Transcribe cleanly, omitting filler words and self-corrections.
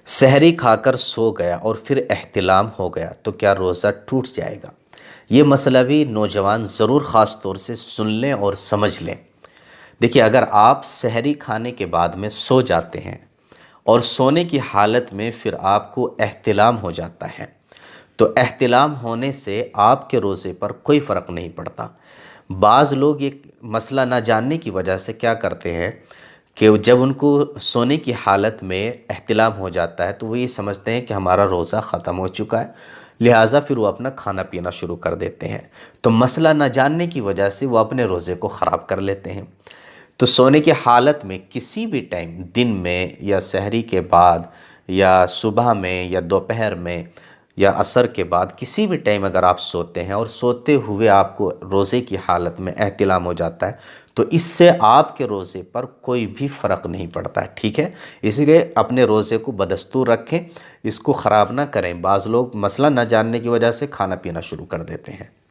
سحری کھا کر سو گیا اور پھر احتلام ہو گیا تو کیا روزہ ٹوٹ جائے گا؟ یہ مسئلہ بھی نوجوان ضرور خاص طور سے سن لیں اور سمجھ لیں۔ دیکھیے، اگر آپ سحری کھانے کے بعد میں سو جاتے ہیں اور سونے کی حالت میں پھر آپ کو احتلام ہو جاتا ہے، تو احتلام ہونے سے آپ کے روزے پر کوئی فرق نہیں پڑتا۔ بعض لوگ یہ مسئلہ نہ جاننے کی وجہ سے کیا کرتے ہیں کہ جب ان کو سونے کی حالت میں احتلام ہو جاتا ہے تو وہ یہ سمجھتے ہیں کہ ہمارا روزہ ختم ہو چکا ہے، لہٰذا پھر وہ اپنا کھانا پینا شروع کر دیتے ہیں۔ تو مسئلہ نہ جاننے کی وجہ سے وہ اپنے روزے کو خراب کر لیتے ہیں۔ تو سونے کی حالت میں کسی بھی ٹائم، دن میں یا سحری کے بعد یا صبح میں یا دوپہر میں یا عصر کے بعد، کسی بھی ٹائم اگر آپ سوتے ہیں اور سوتے ہوئے آپ کو روزے کی حالت میں احتلام ہو جاتا ہے تو اس سے آپ کے روزے پر کوئی بھی فرق نہیں پڑتا ہے، ٹھیک ہے؟ اسی لیے اپنے روزے کو بدستور رکھیں، اس کو خراب نہ کریں۔ بعض لوگ مسئلہ نہ جاننے کی وجہ سے کھانا پینا شروع کر دیتے ہیں۔